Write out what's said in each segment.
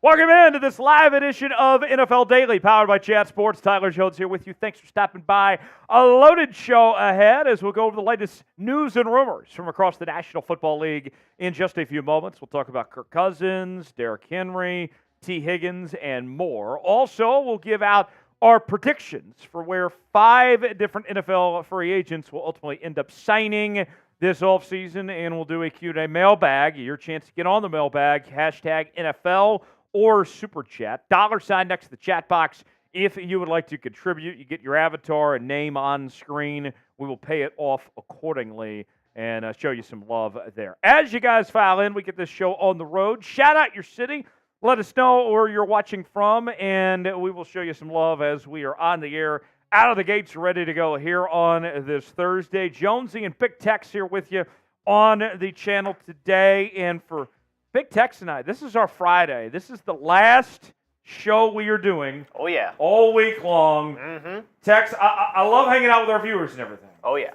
Welcome into this live edition of NFL Daily, powered by Chat Sports. Tyler Jones here with you. Thanks for stopping by. A loaded show ahead as we'll go over the latest news and rumors from across the National Football League in just a few moments. We'll talk about Kirk Cousins, Derrick Henry, T. Higgins, and more. Also, we'll give out our predictions for where 5 different NFL free agents will ultimately end up signing this offseason, and we'll do a Q&A mailbag. Your chance to get on the mailbag, hashtag NFL or Super Chat. $ next to the chat box. If you would like to contribute, you get your avatar and name on screen. We will pay it off accordingly and show you some love there. As you guys file in, we get this show on the road. Shout out your city. Let us know where you're watching from, and we will show you some love as we are on the air, out of the gates, ready to go here on this Thursday. Jonesy and Big Tex here with you on the channel today. And for Big Tex and I, this is our Friday. This is the last show we are doing. Oh, yeah. All week long. Mm-hmm. Tex, I love hanging out with our viewers and everything. Oh, yeah.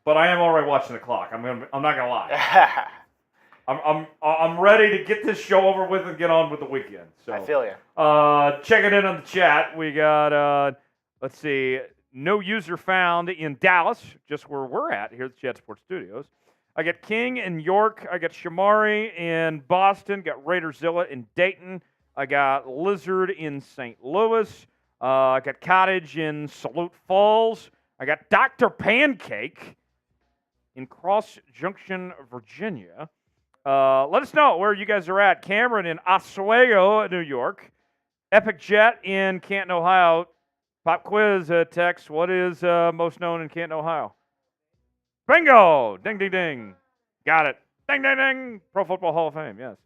But I am already watching the clock. I'm not gonna lie. I'm ready to get this show over with and get on with the weekend. So I feel you. Checking in on the chat, we got let's see, no user found in Dallas, just where we're at here at the Chat Sports Studios. I got King in York. I got Shamari in Boston. Got Raiderzilla in Dayton. I got Lizard in St. Louis. I got Cottage in Salute Falls. I got Dr. Pancake in Cross Junction, Virginia. Let us know where you guys are at. Cameron in Oswego, New York. Epic Jet in Canton, Ohio. Pop quiz, Tex. What is most known in Canton, Ohio? Bingo! Ding, ding, ding. Got it. Ding, ding, ding. Pro Football Hall of Fame, yes.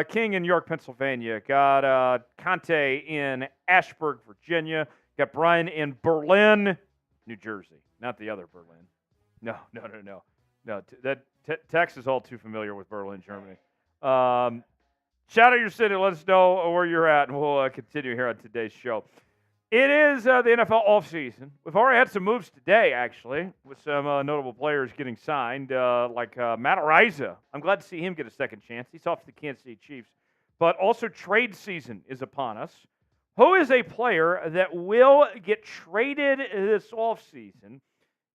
King in York, Pennsylvania. Got Conte in Ashburg, Virginia. Got Brian in Berlin, New Jersey. Not the other Berlin. No, Tex is all too familiar with Berlin, Germany. Shout out your city. Let us know where you're at, and we'll continue here on today's show. It is the NFL offseason. We've already had some moves today, actually, with some notable players getting signed, like Matt Araiza. I'm glad to see him get a second chance. He's off to the Kansas City Chiefs. But also trade season is upon us. Who is a player that will get traded this offseason?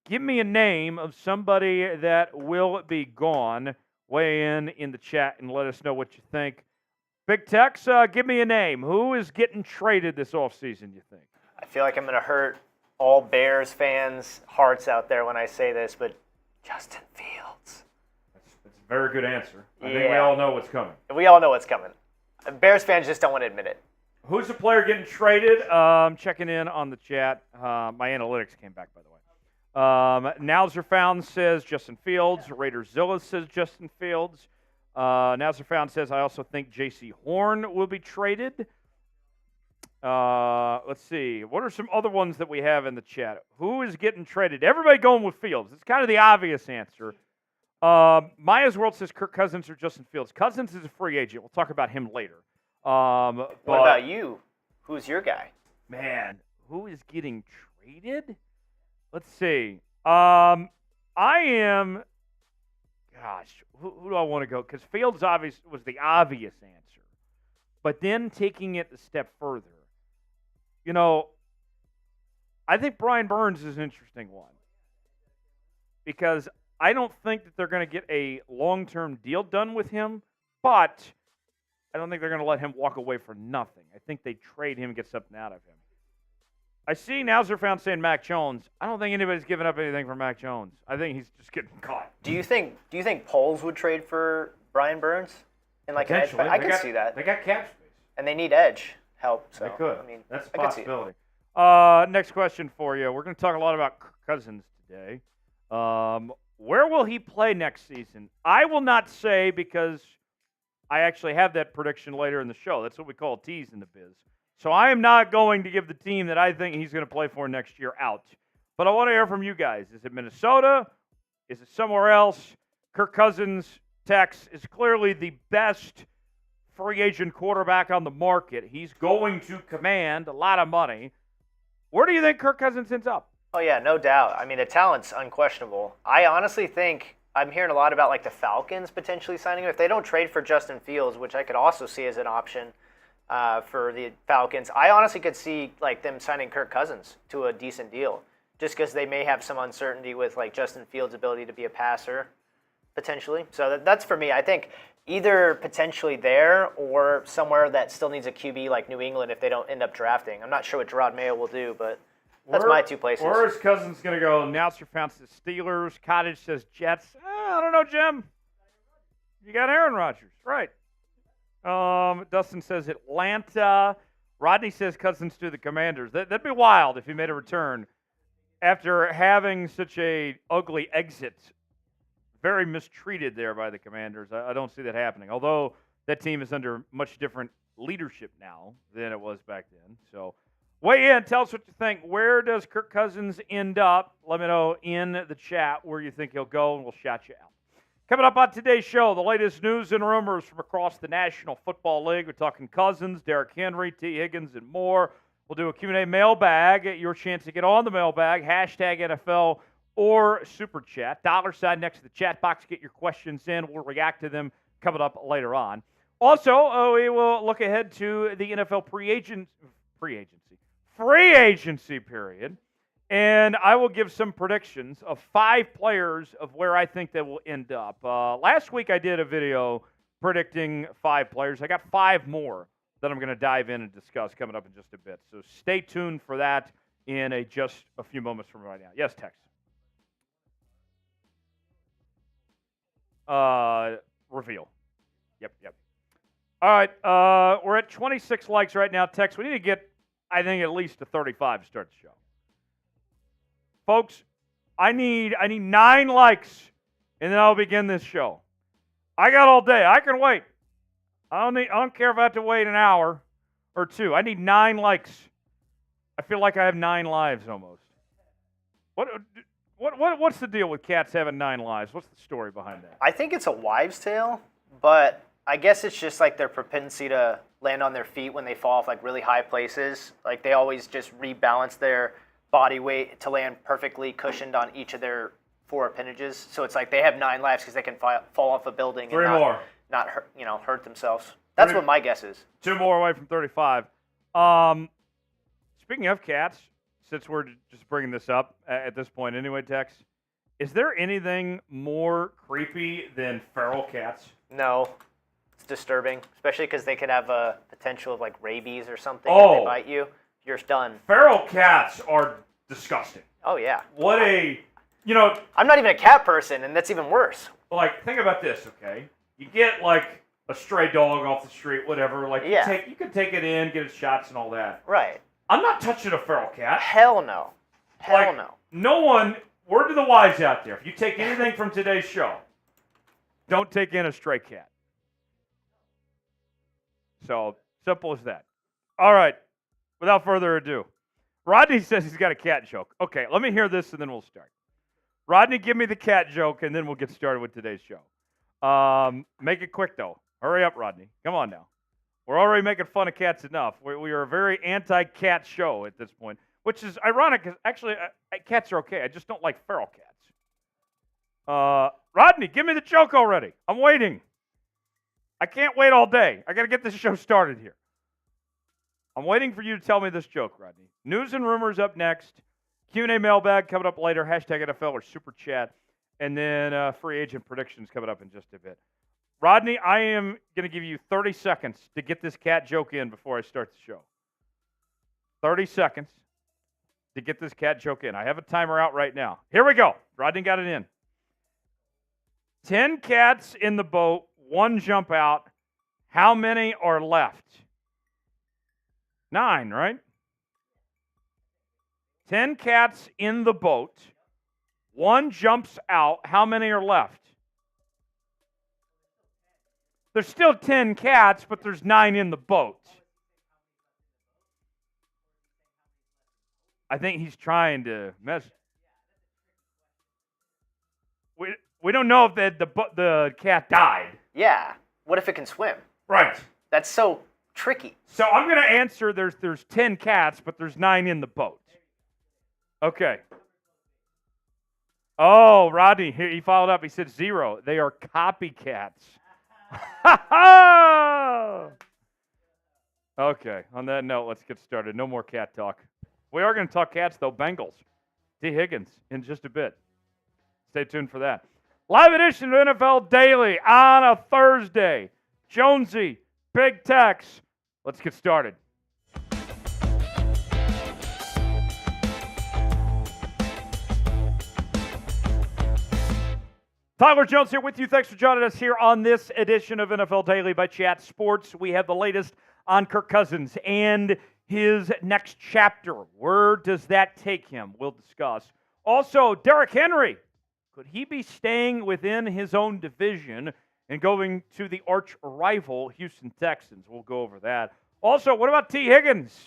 Give me a name of somebody that will be gone. Weigh in the chat and let us know what you think. Big Tex, give me a name. Who is getting traded this offseason, you think? I feel like I'm going to hurt all Bears fans' hearts out there when I say this, but Justin Fields. That's a very good answer. I think we all know what's coming. We all know what's coming. Bears fans just don't want to admit it. Who's the player getting traded? Checking in on the chat. My analytics came back, by the way. Nowser Found says Justin Fields. Raiderzilla says Justin Fields. Nowser Found says, I also think J.C. Horn will be traded. Let's see. What are some other ones that we have in the chat? Who is getting traded? Everybody going with Fields. It's kind of the obvious answer. Maya's World says Kirk Cousins or Justin Fields. Cousins is a free agent. We'll talk about him later. What about you? Who's your guy? Man, who is getting traded? Let's see. I am... Gosh, who do I want to go? Because Fields was the obvious answer. But then taking it a step further, I think Brian Burns is an interesting one. Because I don't think that they're going to get a long-term deal done with him, but I don't think they're going to let him walk away for nothing. I think they trade him and get something out of him. I see Nowser Found saying Mac Jones. I don't think anybody's giving up anything for Mac Jones. I think he's just getting caught. Do you think Poles would trade for Brian Burns? And like an edge? I could see that. They got cap space. And they need edge help. So they could. I mean, that's a possibility. Next question for you. We're going to talk a lot about Kirk Cousins today. Where will he play next season? I will not say because I actually have that prediction later in the show. That's what we call a tease in the biz. So I am not going to give the team that I think he's going to play for next year out. But I want to hear from you guys. Is it Minnesota? Is it somewhere else? Kirk Cousins, Tex, is clearly the best free agent quarterback on the market. He's going to command a lot of money. Where do you think Kirk Cousins ends up? Oh, yeah, no doubt. I mean, the talent's unquestionable. I honestly think I'm hearing a lot about like the Falcons potentially signing him. If they don't trade for Justin Fields, which I could also see as an option for the Falcons, I honestly could see like them signing Kirk Cousins to a decent deal, just because they may have some uncertainty with like Justin Fields' ability to be a passer potentially. So that's for me. I think either potentially there or somewhere that still needs a QB like New England if they don't end up drafting. I'm not sure what Gerard Mayo will do, but that's my two places. Where is Cousins going to go? Announcer found says Steelers. Cottage says Jets. I don't know, Jim. You got Aaron Rodgers. Right. Dustin says Atlanta. Rodney says Cousins to the Commanders. That'd be wild if he made a return after having such a ugly exit. Very mistreated there by the Commanders. I don't see that happening. Although that team is under much different leadership now than it was back then. So weigh in. Tell us what you think. Where does Kirk Cousins end up? Let me know in the chat where you think he'll go, and we'll shout you out. Coming up on today's show, the latest news and rumors from across the National Football League. We're talking Cousins, Derrick Henry, T. Higgins, and more. We'll do a Q&A mailbag. Your chance to get on the mailbag. Hashtag NFL or Super Chat. $sign next to the chat box. Get your questions in. We'll react to them coming up later on. Also, we will look ahead to the NFL free agency period. And I will give some predictions of 5 players of where I think they will end up. Last week I did a video predicting 5 players. I got 5 more that I'm going to dive in and discuss coming up in just a bit. So stay tuned for that in just a few moments from right now. Yes, Tex. Reveal. Yep. All right, we're at 26 likes right now, Tex. We need to get, I think, at least to 35 to start the show. Folks, I need 9 likes, and then I'll begin this show. I got all day. I can wait. I don't care if I have to wait an hour or 2. I need 9 likes. I feel like I have 9 lives almost. What's the deal with cats having 9 lives? What's the story behind that? I think it's a wives' tale, but I guess it's just like their propensity to land on their feet when they fall off like really high places. Like they always just rebalance their body weight to land perfectly cushioned on each of their 4 appendages. So it's like they have 9 lives because they can fall off a building 3 and more. not hurt themselves. That's what my guess is. 2 more away from 35. Speaking of cats, since we're just bringing this up at this point anyway, Tex, is there anything more creepy than feral cats? No. It's disturbing, especially because they could have a potential of like rabies or something. If they bite you, you're done. Feral cats are disgusting. Oh, yeah. I'm not even a cat person, and that's even worse. Like, think about this, okay? You get, like, a stray dog off the street, whatever. Like, you can take it in, get its shots and all that. Right. I'm not touching a feral cat. Hell no. No. No one, word to the wise out there, if you take anything from today's show, don't take in a stray cat. So, simple as that. All right. Without further ado, Rodney says he's got a cat joke. Okay, let me hear this and then we'll start. Rodney, give me the cat joke and then we'll get started with today's show. Make it quick, though. Hurry up, Rodney. Come on now. We're already making fun of cats enough. We are a very anti-cat show at this point, which is ironic because actually cats are okay. I just don't like feral cats. Rodney, give me the joke already. I'm waiting. I can't wait all day. I got to get this show started here. I'm waiting for you to tell me this joke, Rodney. News and rumors up next. Q&A mailbag coming up later. Hashtag NFL or Super Chat. And then free agent predictions coming up in just a bit. Rodney, I am going to give you 30 seconds to get this cat joke in before I start the show. 30 seconds to get this cat joke in. I have a timer out right now. Here we go. Rodney got it in. 10 cats in the boat, 1 jump out. How many are left? 9, right? 10 cats in the boat. 1 jumps out. How many are left? There's still 10 cats, but there's 9 in the boat. I think he's trying to mess. We don't know if the cat died. Yeah. What if it can swim? Right. That's so tricky. So I'm going to answer there's 10 cats, but there's 9 in the boat. Okay. Oh, Rodney, he followed up. He said 0. They are copycats. Okay, on that note, let's get started. No more cat talk. We are going to talk cats, though. Bengals. T. Higgins in just a bit. Stay tuned for that. Live edition of NFL Daily on a Thursday. Jonesy, Big Tex. Let's get started. Tyler Jones here with you. Thanks for joining us here on this edition of NFL Daily by Chat Sports. We have the latest on Kirk Cousins and his next chapter. Where does that take him? We'll discuss. Also, Derrick Henry. Could he be staying within his own division and going to the arch rival Houston Texans? We'll go over that. Also, what about T. Higgins?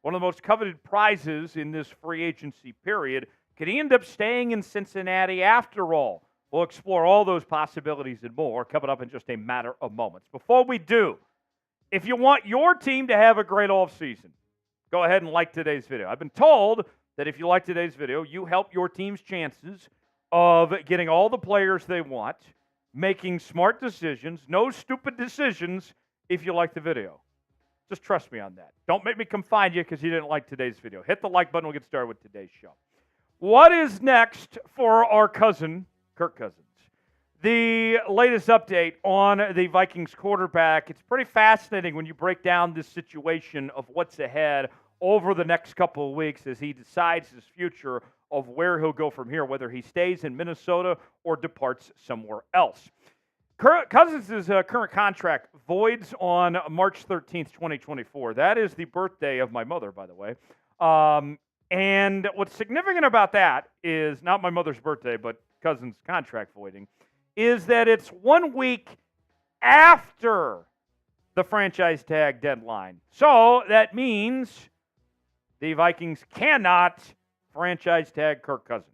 One of the most coveted prizes in this free agency period. Could he end up staying in Cincinnati after all? We'll explore all those possibilities and more coming up in just a matter of moments. Before we do, if you want your team to have a great offseason, go ahead and like today's video. I've been told that if you like today's video, you help your team's chances of getting all the players they want, making smart decisions, no stupid decisions if you like the video. Just trust me on that. Don't make me come find you because you didn't like today's video. Hit the like button. We'll get started with today's show. What is next for our cousin, Kirk Cousins? The latest update on the Vikings quarterback. It's pretty fascinating when you break down this situation of what's ahead over the next couple of weeks as he decides his future of where he'll go from here, whether he stays in Minnesota or departs somewhere else. Cousins' current contract voids on March 13th, 2024. That is the birthday of my mother, by the way. And what's significant about that is not my mother's birthday, but Cousins' contract voiding, is that it's 1 week after the franchise tag deadline. So that means the Vikings cannot franchise tag Kirk Cousins.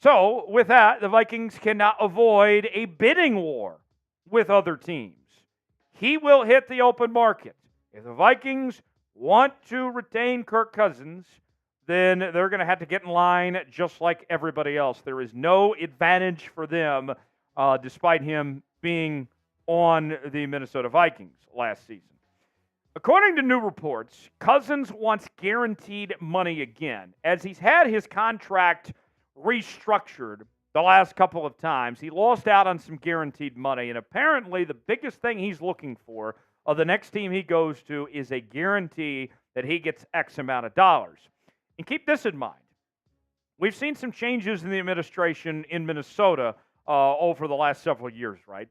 So with that, the Vikings cannot avoid a bidding war with other teams. He will hit the open market. If the Vikings want to retain Kirk Cousins, then they're going to have to get in line just like everybody else. There is no advantage for them, despite him being on the Minnesota Vikings last season. According to new reports, Cousins wants guaranteed money again. As he's had his contract restructured the last couple of times, he lost out on some guaranteed money, and apparently the biggest thing he's looking for of the next team he goes to is a guarantee that he gets X amount of dollars. And keep this in mind. We've seen some changes in the administration in Minnesota over the last several years, right?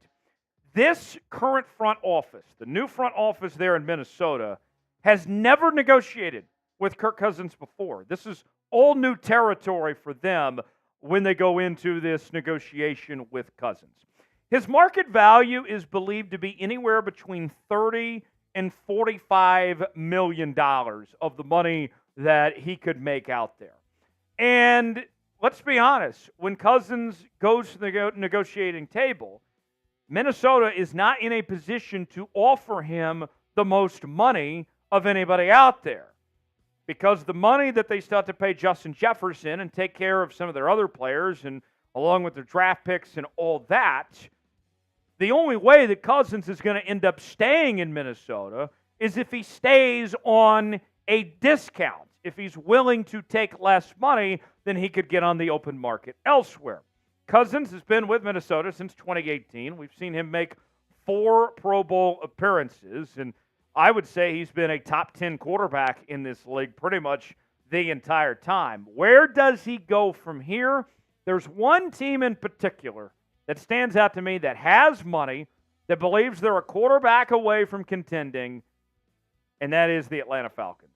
This current front office, the new front office there in Minnesota, has never negotiated with Kirk Cousins before. This is all new territory for them when they go into this negotiation with Cousins. His market value is believed to be anywhere between $30 and $45 million of the money that he could make out there. And let's be honest, when Cousins goes to the negotiating table, Minnesota is not in a position to offer him the most money of anybody out there. Because the money that they still have to pay Justin Jefferson and take care of some of their other players, and along with their draft picks and all that, the only way that Cousins is going to end up staying in Minnesota is if he stays on a discount, if he's willing to take less money than he could get on the open market elsewhere. Cousins has been with Minnesota since 2018. We've seen him make 4 Pro Bowl appearances, and I would say he's been a top 10 quarterback in this league pretty much the entire time. Where does he go from here? There's one team in particular that stands out to me that has money, that believes they're a quarterback away from contending, and that is the Atlanta Falcons.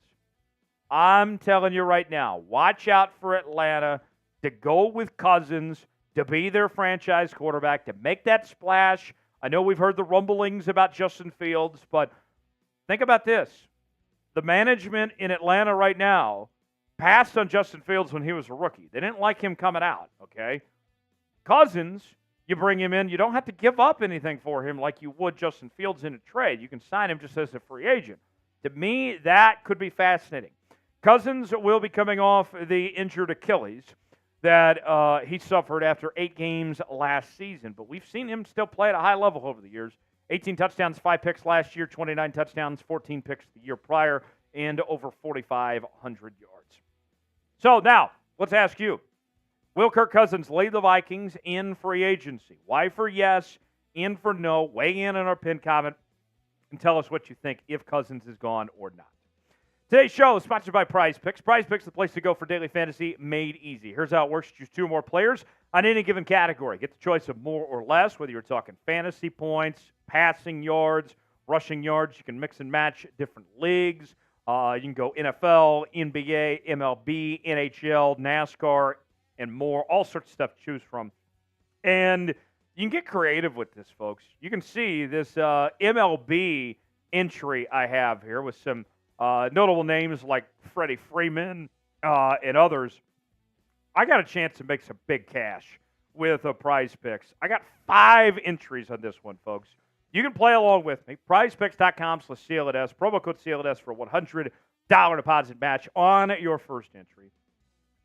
I'm telling you right now, watch out for Atlanta to go with Cousins to be their franchise quarterback, to make that splash. I know we've heard the rumblings about Justin Fields, but think about this. The management in Atlanta right now passed on Justin Fields when he was a rookie. They didn't like him coming out, okay? Cousins, you bring him in, you don't have to give up anything for him like you would Justin Fields in a trade. You can sign him just as a free agent. To me, that could be fascinating. Cousins will be coming off the injured Achilles. that he suffered after 8 games last season. But we've seen him still play at a high level over the years. 18 touchdowns, 5 picks last year, 29 touchdowns, 14 picks the year prior, and over 4,500 yards. So now, let's ask you. Will Kirk Cousins lead the Vikings in free agency? Y for yes, in for no. Weigh in on our pinned comment and tell us what you think if Cousins is gone or not. Today's show is sponsored by Prize Picks. Prize Picks is the place to go for daily fantasy made easy. Here's how it works. Choose 2 or more players on any given category. Get the choice of more or less, whether you're talking fantasy points, passing yards, rushing yards. You can mix and match different leagues. You can go NFL, NBA, MLB, NHL, NASCAR, and more. All sorts of stuff to choose from. And you can get creative with this, folks. You can see this MLB entry I have here with some notable names like Freddie Freeman and others. I got a chance to make some big cash with Prize Picks. I got 5 entries on this one, folks. You can play along with me. PrizePicks.com/CLNS. Promo code CLNS for a $100 deposit match on your first entry.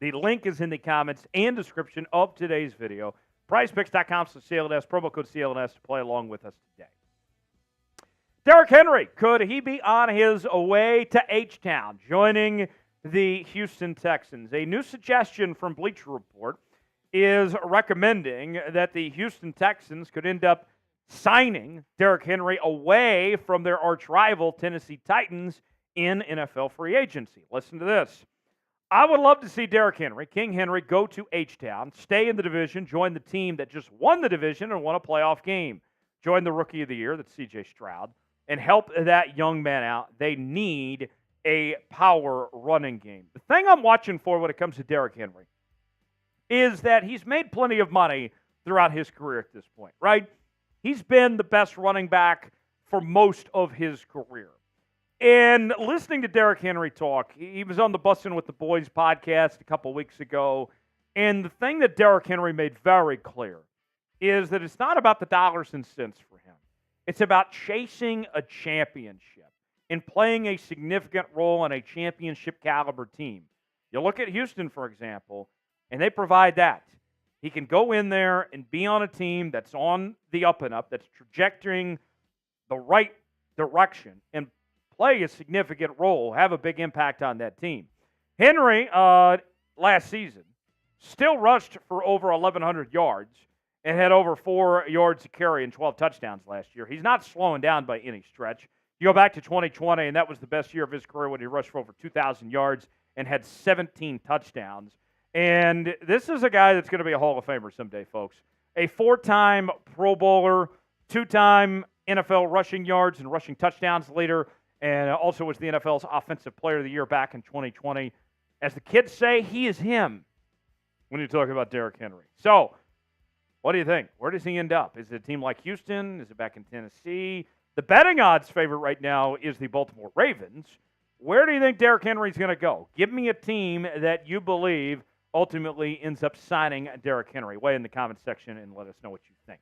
The link is in the comments and description of today's video. PrizePicks.com/CLNS. Promo code CLNS to play along with us today. Derrick Henry, could he be on his way to H-Town, joining the Houston Texans? A new suggestion from Bleacher Report is recommending that the Houston Texans could end up signing Derrick Henry away from their arch rival Tennessee Titans in NFL free agency. Listen to this. I would love to see Derrick Henry, King Henry, go to H-Town, stay in the division, join the team that just won the division and won a playoff game. Join the Rookie of the Year, that's C.J. Stroud, and help that young man out. They need a power running game. The thing I'm watching for when it comes to Derrick Henry is that he's made plenty of money throughout his career at this point, right? He's been the best running back for most of his career. And listening to Derrick Henry talk, he was on the Bussin' with the Boys podcast a couple weeks ago, and the thing that Derrick Henry made very clear is that it's not about the dollars and cents for him. It's about chasing a championship and playing a significant role on a championship caliber team. You look at Houston, for example, and they provide that. He can go in there and be on a team that's on the up and up, that's trajectorying the right direction, and play a significant role, have a big impact on that team. Henry, last season, still rushed for over 1,100 yards and had over 4 yards to carry and 12 touchdowns last year. He's not slowing down by any stretch. You go back to 2020, and that was the best year of his career when he rushed for over 2,000 yards and had 17 touchdowns. And this is a guy that's going to be a Hall of Famer someday, folks. A 4-time Pro Bowler, 2-time NFL rushing yards and rushing touchdowns leader, and also was the NFL's Offensive Player of the Year back in 2020. As the kids say, he is him when you talk about Derrick Henry. So, what do you think? Where does he end up? Is it a team like Houston? Is it back in Tennessee? The betting odds favorite right now is the Baltimore Ravens. Where do you think Derrick Henry's going to go? Give me a team that you believe ultimately ends up signing Derrick Henry. Weigh in the comments section and let us know what you think.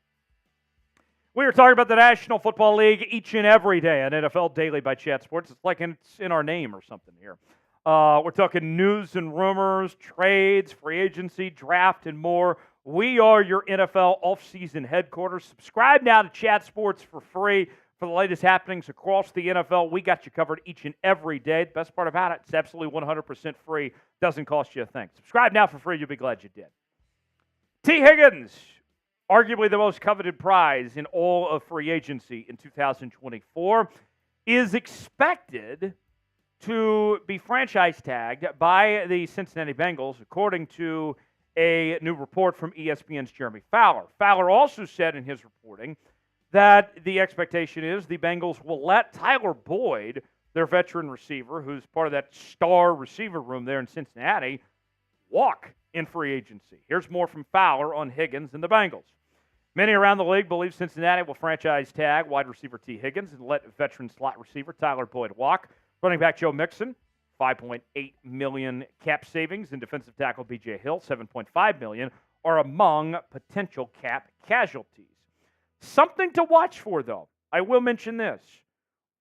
We are talking about the National Football League each and every day on NFL Daily by Chat Sports. It's like it's in our name or something here. We're talking news and rumors, trades, free agency, draft, and more. We are your NFL offseason headquarters. Subscribe now to Chat Sports for free for the latest happenings across the NFL. We got you covered each and every day. The best part about it, it's absolutely 100% free. Doesn't cost you a thing. Subscribe now for free. You'll be glad you did. T. Higgins, arguably the most coveted prize in all of free agency in 2024, is expected to be franchise tagged by the Cincinnati Bengals, according to a new report from ESPN's Jeremy Fowler. Fowler also said in his reporting that the expectation is the Bengals will let Tyler Boyd, their veteran receiver, who's part of that star receiver room there in Cincinnati, walk in free agency. Here's more from Fowler on Higgins and the Bengals. Many around the league believe Cincinnati will franchise tag wide receiver T. Higgins and let veteran slot receiver Tyler Boyd walk. Running back Joe Mixon, $5.8 million cap savings, and defensive tackle B.J. Hill, $7.5 million, are among potential cap casualties. Something to watch for, though. I will mention this.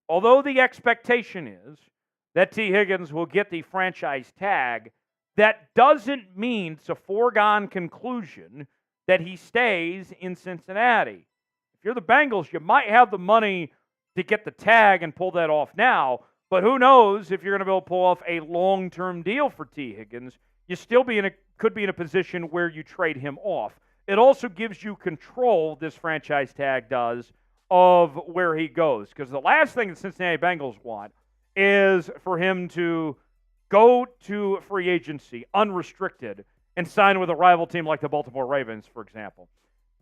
Although the expectation is that T. Higgins will get the franchise tag, that doesn't mean it's a foregone conclusion that he stays in Cincinnati. If you're the Bengals, you might have the money to get the tag and pull that off now, but who knows if you're going to be able to pull off a long-term deal for T. Higgins. You still could be in a position where you trade him off. It also gives you control, this franchise tag does, of where he goes. Because the last thing the Cincinnati Bengals want is for him to go to free agency unrestricted and sign with a rival team like the Baltimore Ravens, for example.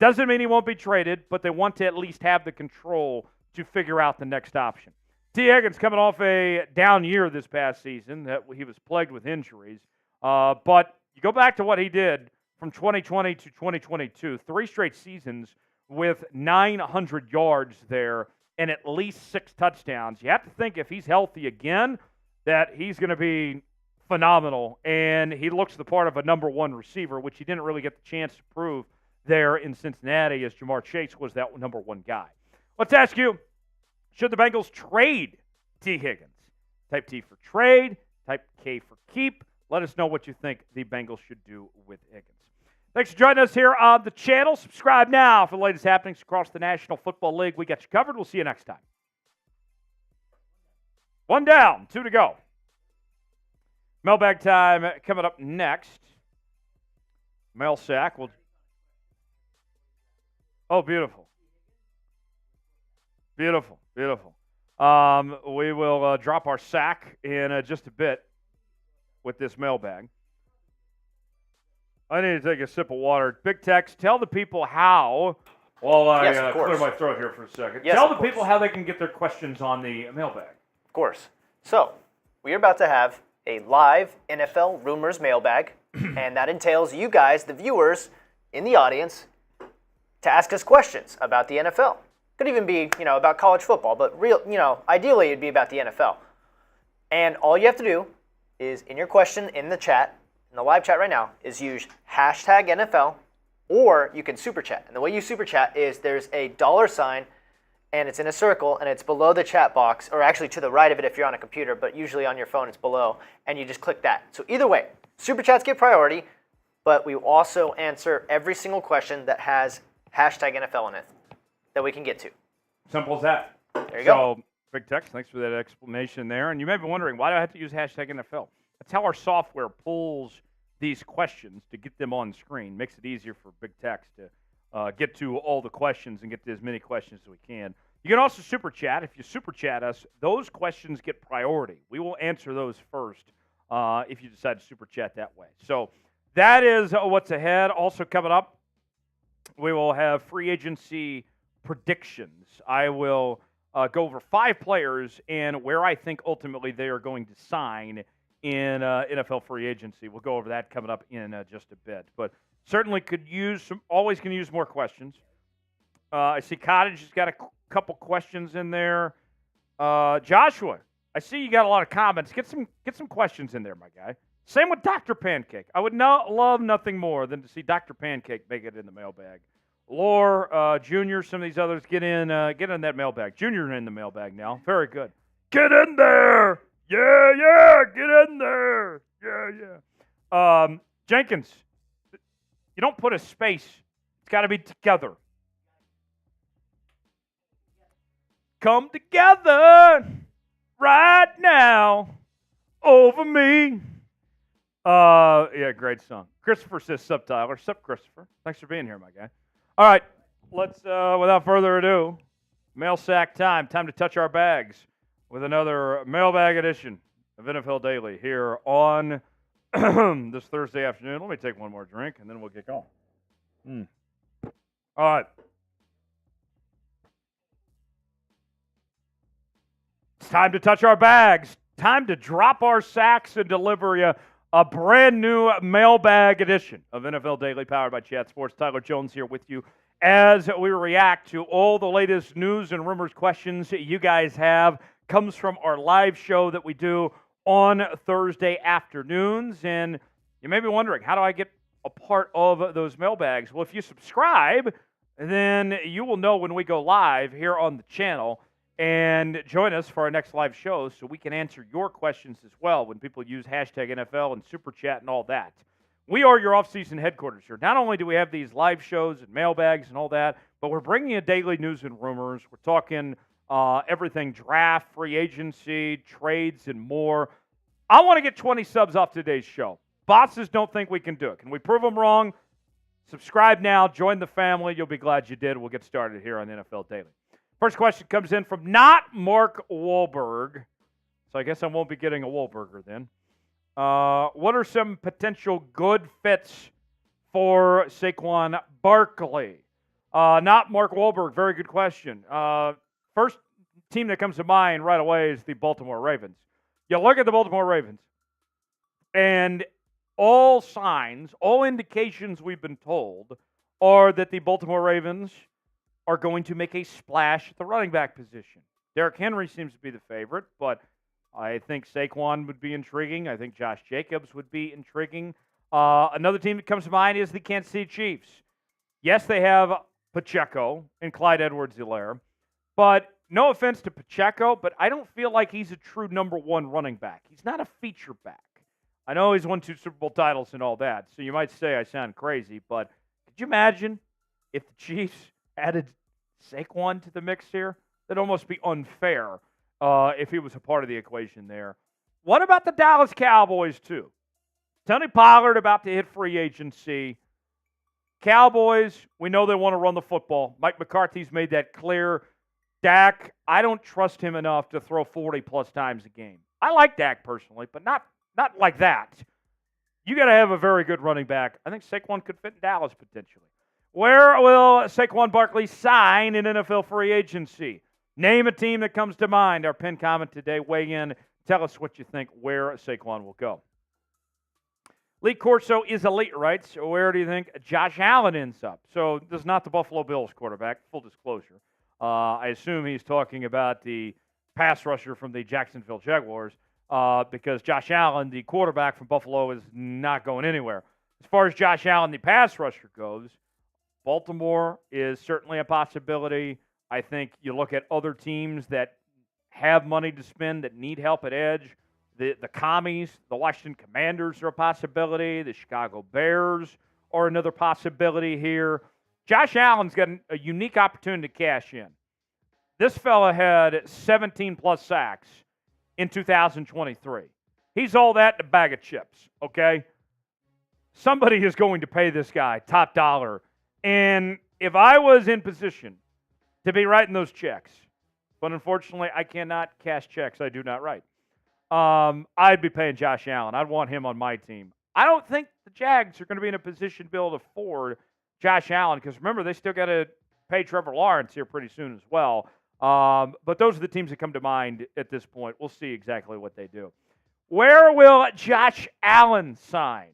Doesn't mean he won't be traded, but they want to at least have the control to figure out the next option. T. Higgins coming off a down year this past season. That he was plagued with injuries. But you go back to what he did from 2020 to 2022, 3 straight seasons with 900 yards there and at least 6 touchdowns. You have to think if he's healthy again, that he's going to be phenomenal, and he looks the part of a number 1 receiver, which he didn't really get the chance to prove there in Cincinnati, as Jamar Chase was that number 1 guy. Let's ask you, should the Bengals trade T. Higgins? Type T for trade, type K for keep. Let us know what you think the Bengals should do with Higgins. Thanks for joining us here on the channel. Subscribe now for the latest happenings across the National Football League. We got you covered. We'll see you next time. 1 down, 2 to go. Mailbag time coming up next. Mail sack will. Oh, beautiful. Beautiful, beautiful. We will drop our sack in just a bit with this mailbag. I need to take a sip of water. Big Tex, tell the people how, while I clear my throat here for a second, tell the people how they can get their questions on the mailbag. Of course. So, we are about to have a live NFL rumors mailbag, and that entails you guys, the viewers in the audience, to ask us questions about the NFL. Could even be, about college football, but ideally it'd be about the NFL. And all you have to do is, in your question in the chat, in the live chat right now, is use hashtag NFL, or you can super chat. And the way you super chat is there's a $sign, and it's in a circle, and it's below the chat box, or actually to the right of it if you're on a computer, but usually on your phone it's below, and you just click that. So either way, super chats get priority, but we will also answer every single question that has hashtag NFL in it that we can get to. Simple as that. There you go. So, Big Tex, thanks for that explanation there. And you may be wondering, why do I have to use hashtag NFL? That's how our software pulls these questions to get them on screen. Makes it easier for Big Tex to get to all the questions and get to as many questions as we can. You can also super chat. If you super chat us, those questions get priority. We will answer those first if you decide to super chat that way. So that is what's ahead. Also coming up, we will have free agency predictions. I will go over 5 players and where I think ultimately they are going to sign in NFL free agency. We'll go over that coming up in just a bit. But certainly could use always can use more questions. I see Cottage has got a couple questions in there. Joshua, I see you got a lot of comments. Get some questions in there, my guy. Same with Dr. Pancake. I would love nothing more than to see Dr. Pancake make it in the mailbag. Lore, Junior, some of these others, get in that mailbag. Junior in the mailbag now. Very good. Get in there. Yeah, get in there. Yeah. Jenkins, you don't put a space. It's got to be together. Come together right now over me. Yeah, great song. Christopher says, "Sup, Tyler." Sup, Christopher. Thanks for being here, my guy. All right, let's, without further ado, mail sack time. Time to touch our bags with another mailbag edition of NFL Daily here on this Thursday afternoon. Let me take one more drink, and then we'll get going. All right. It's time to touch our bags. Time to drop our sacks and deliver you a brand new mailbag edition of NFL Daily, powered by Chat Sports. Tyler Jones here with you as we react to all the latest news and rumors, questions you guys have. Comes from our live show that we do on Thursday afternoons. And you may be wondering, how do I get a part of those mailbags? Well, if you subscribe, then you will know when we go live here on the channel. And join us for our next live show so we can answer your questions as well when people use hashtag NFL and Super Chat and all that. We are your off-season headquarters here. Not only do we have these live shows and mailbags and all that, but we're bringing you daily news and rumors. We're talking everything draft, free agency, trades, and more. I want to get 20 subs off today's show. Bosses don't think we can do it. Can we prove them wrong? Subscribe now. Join the family. You'll be glad you did. We'll get started here on NFL Daily. First question comes in from not Mark Wahlberg. So I guess I won't be getting a Wahlburger then. What are some potential good fits for Saquon Barkley? Not Mark Wahlberg. Very good question. First team that comes to mind right away is the Baltimore Ravens. You look at the Baltimore Ravens, and all signs, all indications we've been told are that the Baltimore Ravens are going to make a splash at the running back position. Derrick Henry seems to be the favorite, but I think Saquon would be intriguing. I think Josh Jacobs would be intriguing. Another team that comes to mind is the Kansas City Chiefs. Yes, they have Pacheco and Clyde Edwards-Helaire, but no offense to Pacheco, but I don't feel like he's a true number one running back. He's not a feature back. I know he's won 2 Super Bowl titles and all that, so you might say I sound crazy, but could you imagine if the Chiefs added Saquon to the mix here? That'd almost be unfair if he was a part of the equation there. What about the Dallas Cowboys, too? Tony Pollard about to hit free agency. Cowboys, we know they want to run the football. Mike McCarthy's made that clear. Dak, I don't trust him enough to throw 40-plus times a game. I like Dak personally, but not like that. You got to have a very good running back. I think Saquon could fit in Dallas potentially. Where will Saquon Barkley sign in NFL free agency? Name a team that comes to mind. Our pinned comment today. Weigh in. Tell us what you think where Saquon will go. Lee Corso is elite, right? So where do you think Josh Allen ends up? So this is not the Buffalo Bills quarterback, full disclosure. I assume he's talking about the pass rusher from the Jacksonville Jaguars because Josh Allen, the quarterback from Buffalo, is not going anywhere. As far as Josh Allen, the pass rusher goes, Baltimore is certainly a possibility. I think you look at other teams that have money to spend that need help at edge. The Commies, the Washington Commanders are a possibility. The Chicago Bears are another possibility here. Josh Allen's got a unique opportunity to cash in. This fella had 17-plus sacks in 2023. He's all that in a bag of chips, okay? Somebody is going to pay this guy top dollar. And if I was in position to be writing those checks, but unfortunately I cannot cash checks I do not write, I'd be paying Josh Allen. I'd want him on my team. I don't think the Jags are going to be in a position to be able to afford Josh Allen because, remember, they still got to pay Trevor Lawrence here pretty soon as well. But those are the teams that come to mind at this point. We'll see exactly what they do. Where will Josh Allen sign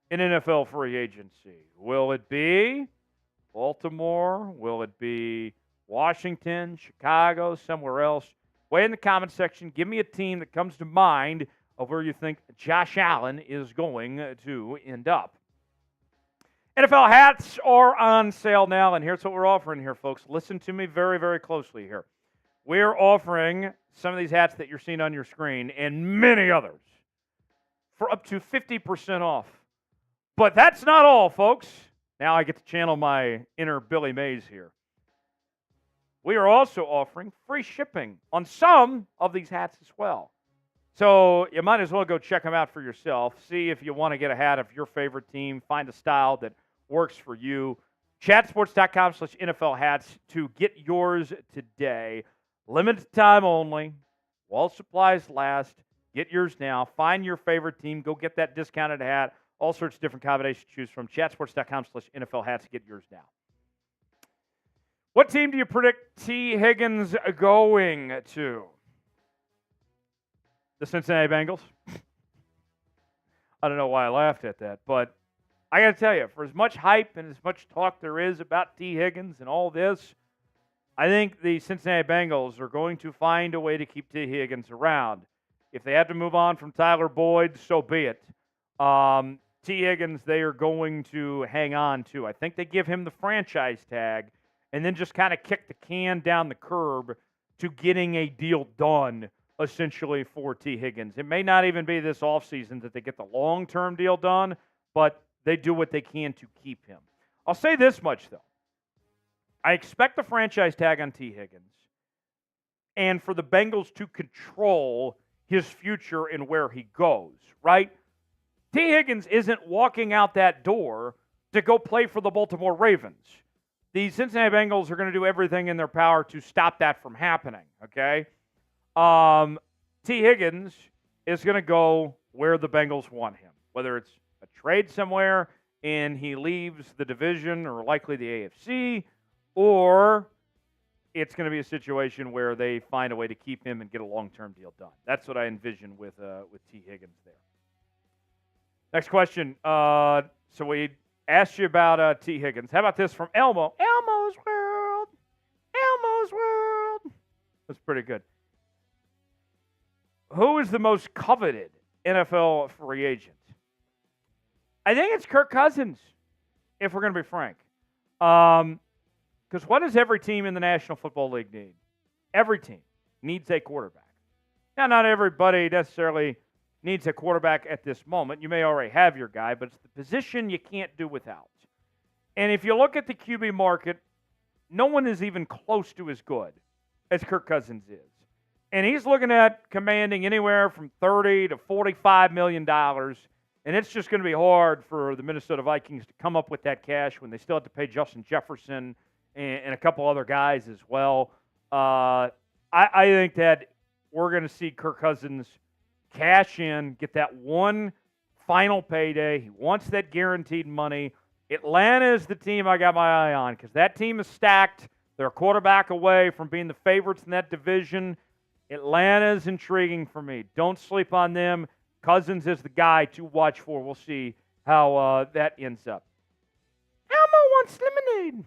in NFL free agency? Will it be Baltimore? Will it be Washington, Chicago, somewhere else? Weigh in the comment section. Give me a team that comes to mind of where you think Josh Allen is going to end up. NFL hats are on sale now, and here's what we're offering here, folks. Listen to me very, very closely here. We're offering some of these hats that you're seeing on your screen and many others for up to 50% off. But that's not all, folks. Now I get to channel my inner Billy Mays here. We are also offering free shipping on some of these hats as well. So you might as well go check them out for yourself. See if you want to get a hat of your favorite team. Find a style that works for you. Chatsports.com/NFL hats to get yours today. Limited time only. While supplies last. Get yours now. Find your favorite team. Go get that discounted hat. All sorts of different combinations to choose from. Chatsports.com/NFL hats. Get yours now. What team do you predict T. Higgins going to? The Cincinnati Bengals? I don't know why I laughed at that, but I got to tell you, for as much hype and as much talk there is about T. Higgins and all this, I think the Cincinnati Bengals are going to find a way to keep T. Higgins around. If they have to move on from Tyler Boyd, so be it. T. Higgins, they are going to hang on to. I think they give him the franchise tag and then just kind of kick the can down the curb to getting a deal done, essentially, for T. Higgins. It may not even be this offseason that they get the long-term deal done, but they do what they can to keep him. I'll say this much, though. I expect the franchise tag on T. Higgins and for the Bengals to control his future and where he goes, right? T. Higgins isn't walking out that door to go play for the Baltimore Ravens. The Cincinnati Bengals are going to do everything in their power to stop that from happening, okay? T. Higgins is going to go where the Bengals want him, whether it's a trade somewhere and he leaves the division or likely the AFC, or it's going to be a situation where they find a way to keep him and get a long-term deal done. That's what I envision with T. Higgins there. Next question. So we asked you about T. Higgins. How about this from Elmo? Elmo's World. Elmo's World. That's pretty good. Who is the most coveted NFL free agent? I think it's Kirk Cousins, if we're going to be frank. Because what does every team in the National Football League need? Every team needs a quarterback. Now, not everybody necessarily needs a quarterback at this moment. You may already have your guy, but it's the position you can't do without. And if you look at the QB market, no one is even close to as good as Kirk Cousins is. And he's looking at commanding anywhere from $30 to $45 million. And it's just going to be hard for the Minnesota Vikings to come up with that cash when they still have to pay Justin Jefferson and a couple other guys as well. I think that we're going to see Kirk Cousins cash in, get that one final payday. He wants that guaranteed money. Atlanta is the team I got my eye on because that team is stacked. They're a quarterback away from being the favorites in that division. Atlanta is intriguing for me. Don't sleep on them. Cousins is the guy to watch for. We'll see how that ends up. Elmo wants lemonade.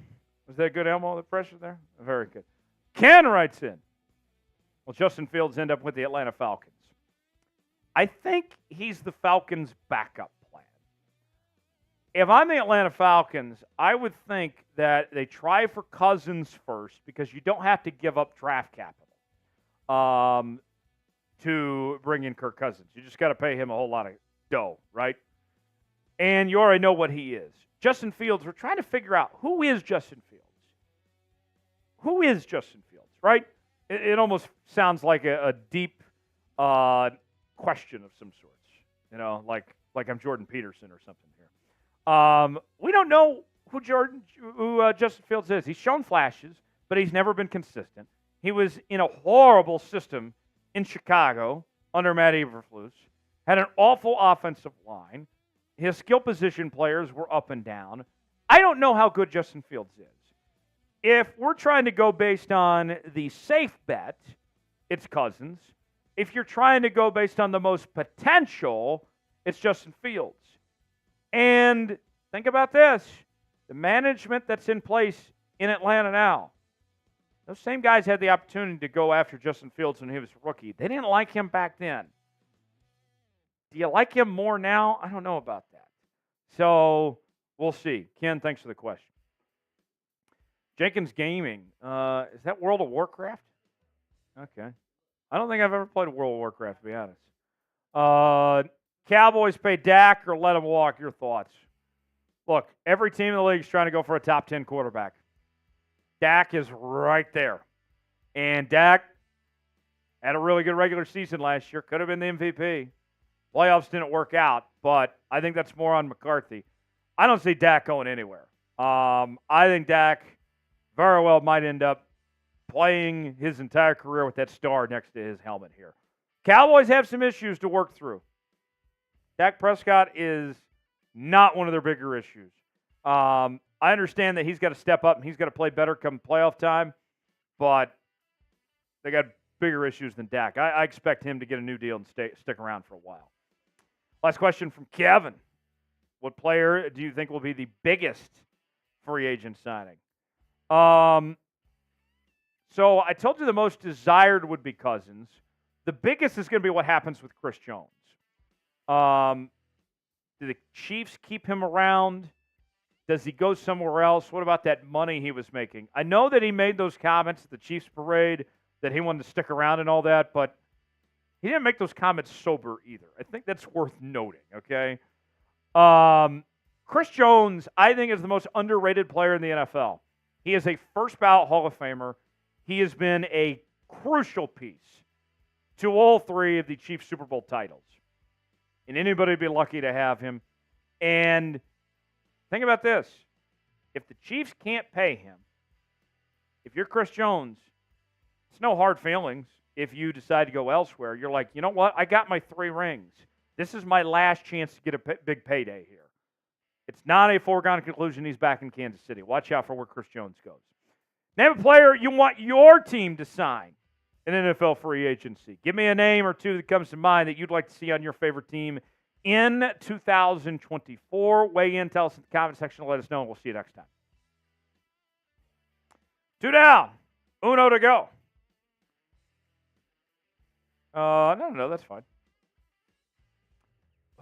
Was that good, Elmo, the pressure there? Very good. Ken writes in. Will Justin Fields end up with the Atlanta Falcons? I think he's the Falcons' backup plan. If I'm the Atlanta Falcons, I would think that they try for Cousins first because you don't have to give up draft capital to bring in Kirk Cousins. You just got to pay him a whole lot of dough, right? And you already know what he is. Justin Fields, we're trying to figure out who is Justin Fields. Who is Justin Fields, right? It almost sounds like a deep question of some sorts, you know, like I'm Jordan Peterson or something here. We don't know who Justin Fields is. He's shown flashes, but he's never been consistent. He was in a horrible system in Chicago under Matt Eberflus, had an awful offensive line. His skill position players were up and down. I don't know how good Justin Fields is. If we're trying to go based on the safe bet, it's Cousins. If you're trying to go based on the most potential, it's Justin Fields. And think about this. The management that's in place in Atlanta now, those same guys had the opportunity to go after Justin Fields when he was a rookie. They didn't like him back then. Do you like him more now? I don't know about that. So we'll see. Ken, thanks for the question. Jenkins Gaming. Is that World of Warcraft? Okay. I don't think I've ever played World of Warcraft, to be honest. Cowboys pay Dak or let him walk. Your thoughts? Look, every team in the league is trying to go for a top 10 quarterback. Dak is right there. And Dak had a really good regular season last year. Could have been the MVP. Playoffs didn't work out, but I think that's more on McCarthy. I don't see Dak going anywhere. I think Dak very well might end up playing his entire career with that star next to his helmet here. Cowboys have some issues to work through. Dak Prescott is not one of their bigger issues. I understand that he's got to step up and he's got to play better come playoff time, but they got bigger issues than Dak. I expect him to get a new deal and stick around for a while. Last question from Kevin. What player do you think will be the biggest free agent signing? So I told you the most desired would be Cousins. The biggest is going to be what happens with Chris Jones. Do the Chiefs keep him around? Does he go somewhere else? What about that money he was making? I know that he made those comments at the Chiefs parade that he wanted to stick around and all that, but he didn't make those comments sober either. I think that's worth noting, okay? Chris Jones, I think, is the most underrated player in the NFL. He is a first-ballot Hall of Famer. He has been a crucial piece to all three of the Chiefs Super Bowl titles. And anybody would be lucky to have him. And think about this. If the Chiefs can't pay him, if you're Chris Jones, it's no hard feelings if you decide to go elsewhere. You're like, you know what? I got my 3 rings. This is my last chance to get a big payday here. It's not a foregone conclusion he's back in Kansas City. Watch out for where Chris Jones goes. Name a player you want your team to sign in NFL free agency. Give me a name or two that comes to mind that you'd like to see on your favorite team in 2024. Weigh in, tell us in the comment section, let us know, and we'll see you next time. 2 down. Uno to go. No, that's fine.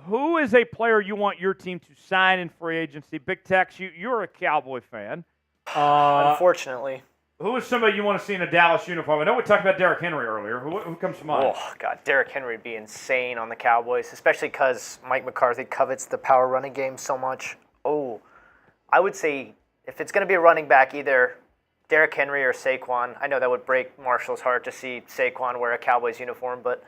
Who is a player you want your team to sign in free agency? Big Tex, you're a Cowboy fan. Unfortunately. Who is somebody you want to see in a Dallas uniform? I know we talked about Derrick Henry earlier. Who comes to mind? Oh, God, Derrick Henry would be insane on the Cowboys, especially because Mike McCarthy covets the power running game so much. Oh, I would say if it's going to be a running back, either Derrick Henry or Saquon. I know that would break Marshall's heart to see Saquon wear a Cowboys uniform, but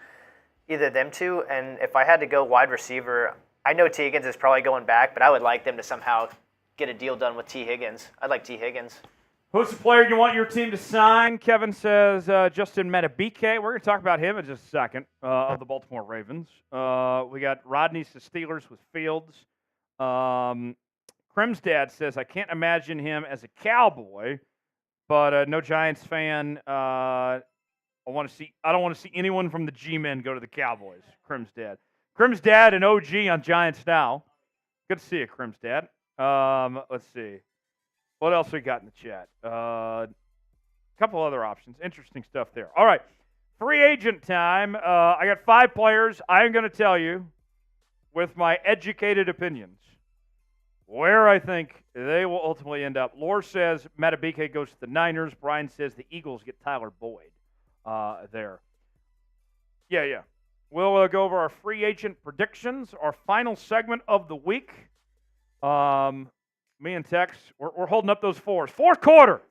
either them two. And if I had to go wide receiver, I know T. Higgins is probably going back, but I would like them to somehow get a deal done with T. Higgins. I'd like T. Higgins. Who's the player you want your team to sign? Kevin says Justin Madubuike. We're going to talk about him in just a second, of the Baltimore Ravens. We got Rodney's the Steelers with Fields. Crim's dad says, I can't imagine him as a Cowboy, but no Giants fan. I don't want to see anyone from the G-Men go to the Cowboys. Crim's dad. Crim's dad and OG on Giants now. Good to see you, Crim's dad. Let's see. What else we got in the chat? A couple other options. Interesting stuff there. All right. Free agent time. I got 5 players. I am going to tell you, with my educated opinions, where I think they will ultimately end up. Lore says Madubuike goes to the Niners. Brian says the Eagles get Tyler Boyd there. Yeah. We'll go over our free agent predictions, our final segment of the week. Me and Tex, we're holding up those 4s. Fourth quarter.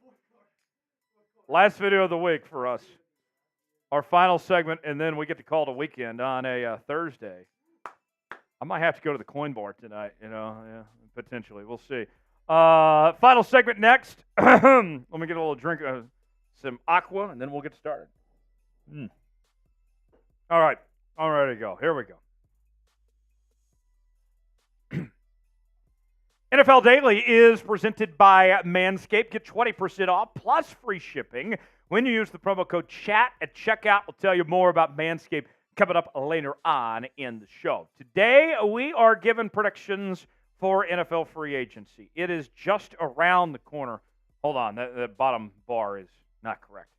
Last video of the week for us. Our final segment, and then we get to call it a weekend on a Thursday. I might have to go to the coin bar tonight, yeah, potentially. We'll see. Final segment next. Let me get a little drink of some aqua, and then we'll get started. All right. I'm ready to go. Here we go. NFL Daily is presented by Manscaped. Get 20% off plus free shipping when you use the promo code CHAT at checkout. We'll tell you more about Manscaped coming up later on in the show. Today, we are giving predictions for NFL free agency. It is just around the corner. Hold on, the bottom bar is not correct.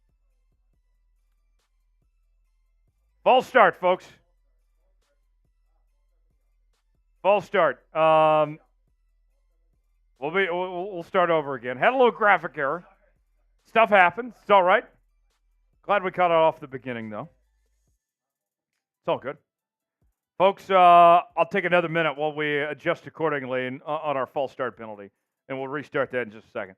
False start, folks. False start. We'll start over again. Had a little graphic error. Stuff happens. It's all right. Glad we cut it off the beginning, though. It's all good. Folks, I'll take another minute while we adjust accordingly on our false start penalty, and we'll restart that in just a second.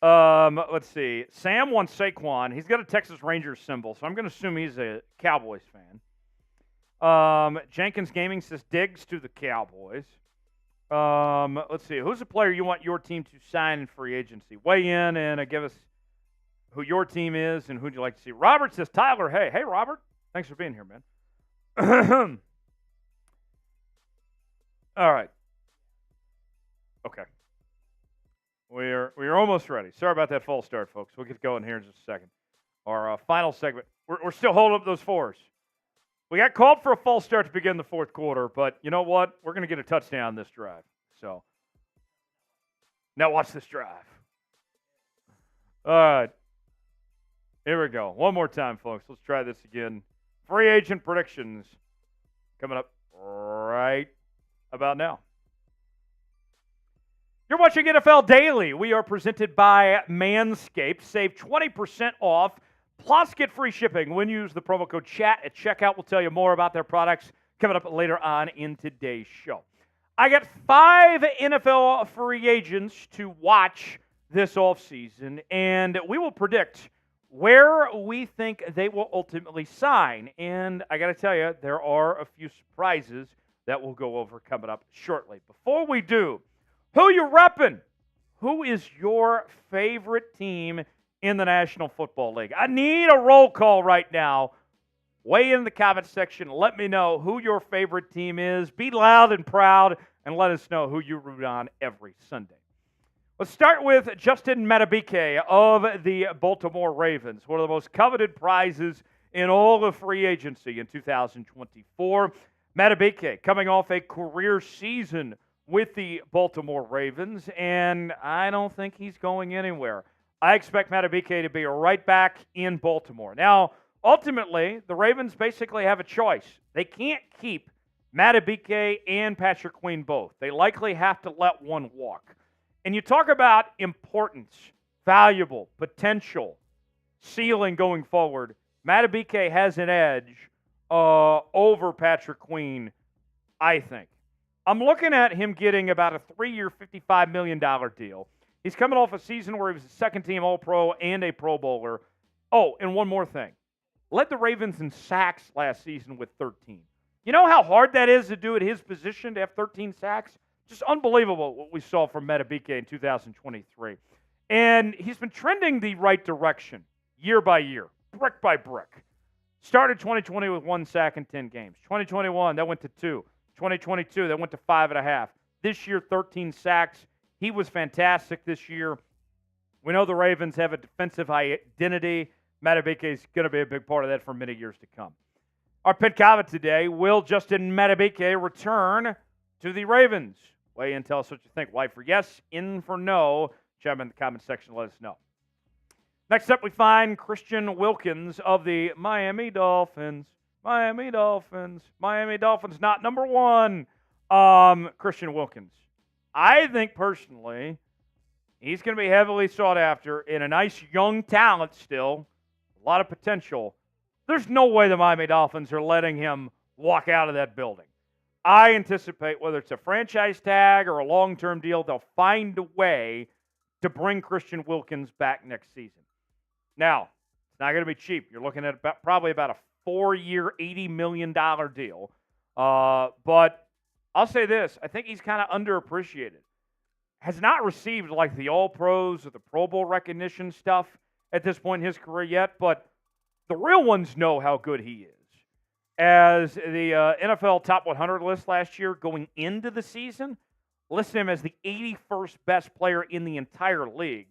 Let's see. Sam wants Saquon. He's got a Texas Rangers symbol, so I'm going to assume he's a Cowboys fan. Jenkins Gaming says Diggs to the Cowboys. Let's see. Who's the player you want your team to sign in free agency? Weigh in and give us who your team is and who'd you like to see. Robert says Tyler. Hey, Robert. Thanks for being here, man. All right. Okay. We're almost ready. Sorry about that false start, folks. We'll get going here in just a second. Our final segment. We're still holding up those 4s. We got called for a false start to begin the fourth quarter, but you know what? We're going to get a touchdown this drive. So, now watch this drive. All right. Here we go. One more time, folks. Let's try this again. Free agent predictions coming up right about now. You're watching NFL Daily. We are presented by Manscaped. Save 20% off plus get free shipping when you use the promo code CHAT at checkout. We'll tell you more about their products coming up later on in today's show. I got 5 NFL free agents to watch this offseason, and we will predict where we think they will ultimately sign. And I got to tell you, there are a few surprises that we'll go over coming up shortly. Before we do, who you repping? Who is your favorite team in the National Football League? I need a roll call right now. Weigh in the comment section. Let me know who your favorite team is. Be loud and proud, and let us know who you root on every Sunday. Let's start with Justin Madubuike of the Baltimore Ravens, one of the most coveted prizes in all of free agency in 2024. Madubuike coming off a career season with the Baltimore Ravens, and I don't think he's going anywhere. I expect Madubuike to be right back in Baltimore. Now, ultimately, the Ravens basically have a choice. They can't keep Madubuike and Patrick Queen both. They likely have to let one walk. And you talk about importance, valuable, potential, ceiling going forward. Madubuike has an edge over Patrick Queen, I think. I'm looking at him getting about a 3-year, $55 million deal. He's coming off a season where he was a second-team All-Pro and a Pro Bowler. Oh, and one more thing. Led the Ravens in sacks last season with 13. You know how hard that is to do at his position to have 13 sacks? Just unbelievable what we saw from Madubuike in 2023. And he's been trending the right direction year by year, brick by brick. Started 2020 with 1 sack in 10 games. 2021, that went to 2. 2022, that went to 5.5. This year, 13 sacks. He was fantastic this year. We know the Ravens have a defensive identity. Madubuike is going to be a big part of that for many years to come. Our pit comment today, will Justin Madubuike return to the Ravens? Weigh in, tell us what you think. Y for yes, in for no. Chime in the comment section, let us know. Next up, we find Christian Wilkins of the Miami Dolphins. Miami Dolphins. Miami Dolphins, not number 1. Christian Wilkins. I think personally, he's going to be heavily sought after in a nice young talent still. A lot of potential. There's no way the Miami Dolphins are letting him walk out of that building. I anticipate whether it's a franchise tag or a long-term deal, they'll find a way to bring Christian Wilkins back next season. Now, it's not going to be cheap. You're looking at probably about a 4-year, $80 million deal. But I'll say this. I think he's kind of underappreciated. Has not received like the All-Pros or the Pro Bowl recognition stuff at this point in his career yet, but the real ones know how good he is. As the NFL Top 100 list last year going into the season, listed him as the 81st best player in the entire league.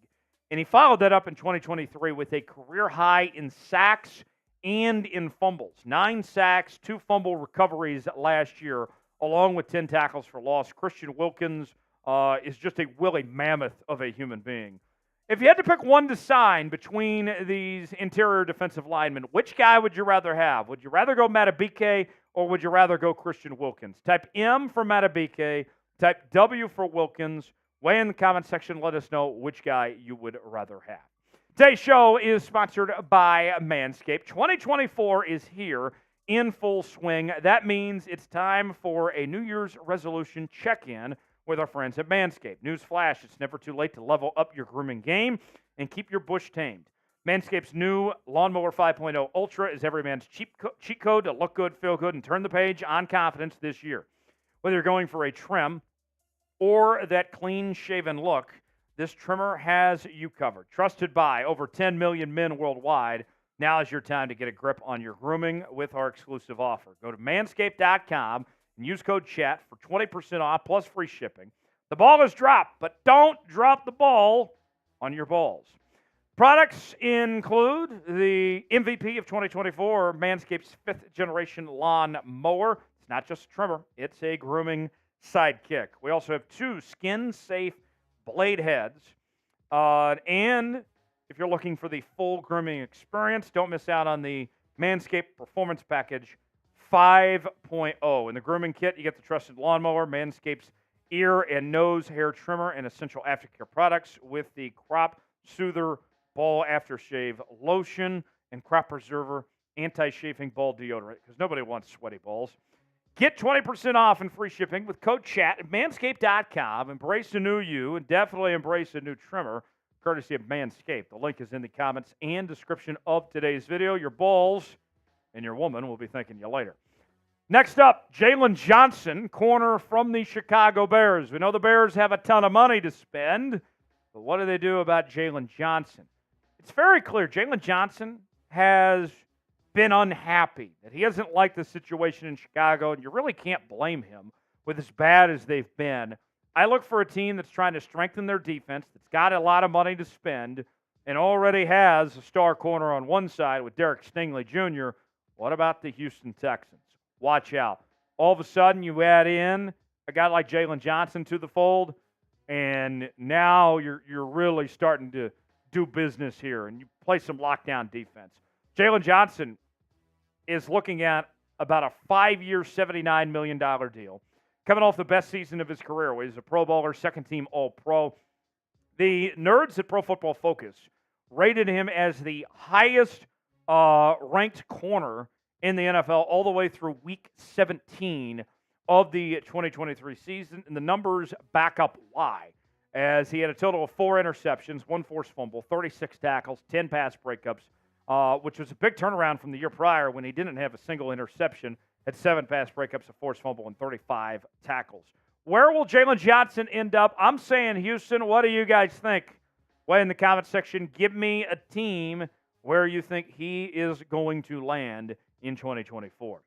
And he followed that up in 2023 with a career high in sacks and in fumbles. 9 sacks, 2 fumble recoveries last year, along with 10 tackles for loss. Christian Wilkins is just a woolly mammoth of a human being. If you had to pick one to sign between these interior defensive linemen, which guy would you rather have? Would you rather go Madubuike or would you rather go Christian Wilkins? Type M for Madubuike, type W for Wilkins. Weigh in the comment section. Let us know which guy you would rather have. Today's show is sponsored by Manscaped. 2024 is here in full swing. That means it's time for a New Year's resolution check-in with our friends at Manscaped. Newsflash, it's never too late to level up your grooming game and keep your bush tamed. Manscaped's new Lawnmower 5.0 Ultra is every man's cheat code to look good, feel good, and turn the page on confidence this year. Whether you're going for a trim or that clean-shaven look, this trimmer has you covered. Trusted by over 10 million men worldwide, now is your time to get a grip on your grooming with our exclusive offer. Go to manscaped.com and use code CHAT for 20% off plus free shipping. The ball is dropped, but don't drop the ball on your balls. Products include the MVP of 2024, Manscaped's 5th generation lawn mower. It's not just a trimmer, it's a grooming sidekick. We also have 2 skin-safe blade heads. And if you're looking for the full grooming experience, don't miss out on the Manscaped Performance Package 5.0. In the grooming kit, you get the trusted lawnmower, Manscaped's ear and nose hair trimmer, and essential aftercare products with the Crop Soother Ball Aftershave Lotion and Crop Preserver anti-chafing ball deodorant because nobody wants sweaty balls. Get 20% off and free shipping with code CHAT at manscaped.com. Embrace a new you and definitely embrace a new trimmer, courtesy of Manscaped. The link is in the comments and description of today's video. Your balls and your woman will be thanking you later. Next up, Jaylon Johnson, corner from the Chicago Bears. We know the Bears have a ton of money to spend, but what do they do about Jaylon Johnson? It's very clear Jaylon Johnson has been unhappy, that he doesn't like the situation in Chicago, and you really can't blame him with as bad as they've been. I look for a team that's trying to strengthen their defense, that's got a lot of money to spend, and already has a star corner on one side with Derek Stingley Jr. What about the Houston Texans? Watch out. All of a sudden, you add in a guy like Jaylon Johnson to the fold, and now you're really starting to do business here, and you play some lockdown defense. Jaylon Johnson is looking at about a 5-year, $79 million deal. Coming off the best season of his career, where he's a Pro Bowler, second-team All-Pro. The nerds at Pro Football Focus rated him as the highest ranked corner in the NFL all the way through Week 17 of the 2023 season, and the numbers back up why. As he had a total of 4 interceptions, 1 forced fumble, 36 tackles, 10 pass breakups, which was a big turnaround from the year prior when he didn't have a single interception, had 7 pass breakups, a forced fumble, and 35 tackles. Where will Jaylon Johnson end up? I'm saying Houston. What do you guys think? Well, in the comment section, give me a team where you think he is going to land in 2024.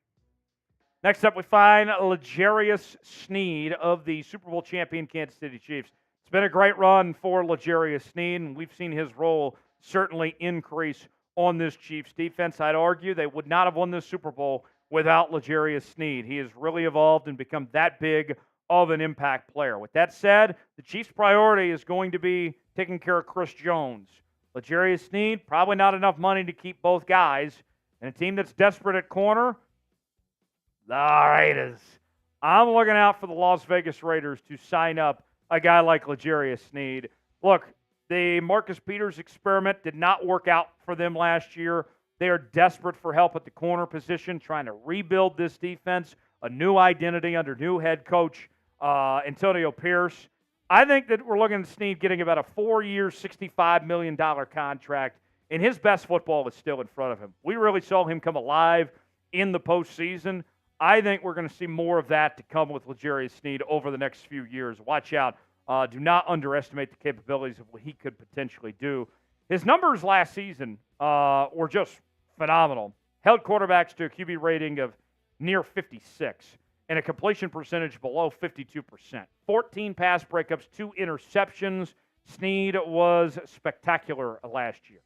Next up, we find L'Jarius Sneed of the Super Bowl champion Kansas City Chiefs. It's been a great run for L'Jarius Sneed, and we've seen his role certainly increase on this Chiefs defense. I'd argue they would not have won this Super Bowl without L'Jarius Sneed. He has really evolved and become that big of an impact player. With that said, the Chiefs' priority is going to be taking care of Chris Jones. L'Jarius Sneed, probably not enough money to keep both guys. And a team that's desperate at corner, the Raiders. I'm looking out for the Las Vegas Raiders to sign up a guy like L'Jarius Sneed. Look, the Marcus Peters experiment did not work out for them last year. They are desperate for help at the corner position, trying to rebuild this defense, a new identity under new head coach Antonio Pierce. I think that we're looking at Sneed getting about a 4-year, $65 million contract, and his best football is still in front of him. We really saw him come alive in the postseason. I think we're going to see more of that to come with L'Jarius Sneed over the next few years. Watch out. Do not underestimate the capabilities of what he could potentially do. His numbers last season were just phenomenal. Held quarterbacks to a QB rating of near 56 and a completion percentage below 52%. 14 pass breakups, 2 interceptions. Sneed was spectacular last year.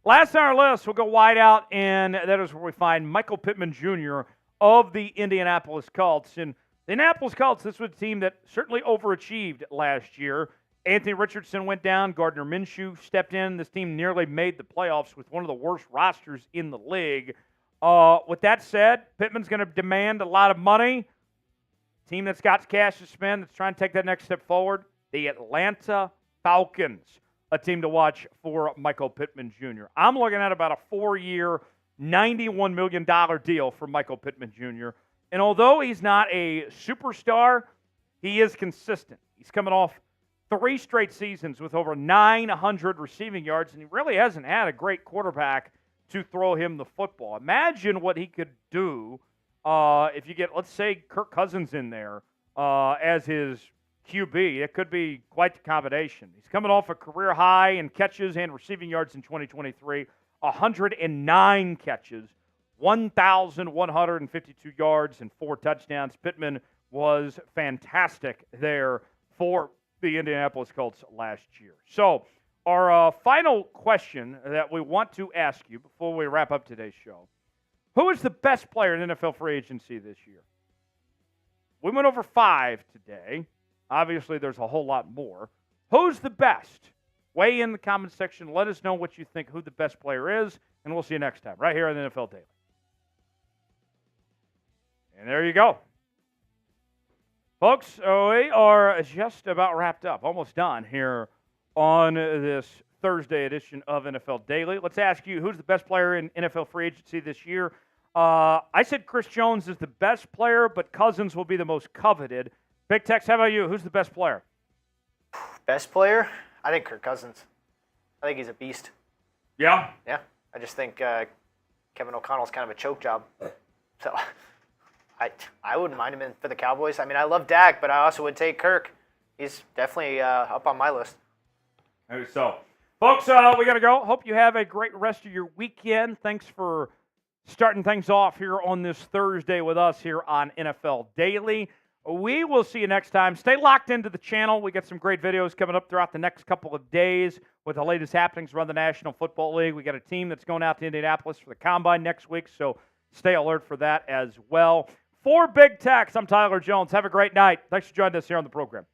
Last on our list, we'll go wide out, and that is where we find Michael Pittman Jr. of the Indianapolis Colts. And the Indianapolis Colts, this was a team that certainly overachieved last year. Anthony Richardson went down. Gardner Minshew stepped in. This team nearly made the playoffs with one of the worst rosters in the league. With that said, Pittman's going to demand a lot of money. Team that's got cash to spend, that's trying to take that next step forward, the Atlanta Falcons, a team to watch for Michael Pittman Jr. I'm looking at about a 4-year, $91 million deal for Michael Pittman Jr. And although he's not a superstar, he is consistent. He's coming off 3 straight seasons with over 900 receiving yards, and he really hasn't had a great quarterback to throw him the football. Imagine what he could do if you get, let's say, Kirk Cousins in there as his QB. It could be quite the combination. He's coming off a career high in catches and receiving yards in 2023, 109 catches, 1,152 yards, and 4 touchdowns. Pittman was fantastic there for the Indianapolis Colts last year. So our final question that we want to ask you before we wrap up today's show, who is the best player in NFL free agency this year? We went over 5 today. Obviously, there's a whole lot more. Who's the best? Weigh in the comment section. Let us know what you think, who the best player is, and we'll see you next time right here on the NFL Daily. And there you go. Folks, we are just about wrapped up, almost done here on this Thursday edition of NFL Daily. Let's ask you, who's the best player in NFL free agency this year? I said Chris Jones is the best player, but Cousins will be the most coveted. Big Tex, how about you? Who's the best player? Best player? I think Kirk Cousins. I think he's a beast. Yeah? Yeah. I just think Kevin O'Connell's kind of a choke job. So I wouldn't mind him for the Cowboys. I mean, I love Dak, but I also would take Kirk. He's definitely up on my list. Maybe so. Folks, we got to go. Hope you have a great rest of your weekend. Thanks for starting things off here on this Thursday with us here on NFL Daily. We will see you next time. Stay locked into the channel. We got some great videos coming up throughout the next couple of days with the latest happenings around the National Football League. We got a team that's going out to Indianapolis for the Combine next week, so stay alert for that as well. For Big Tex, I'm Tyler Jones. Have a great night. Thanks for joining us here on the program.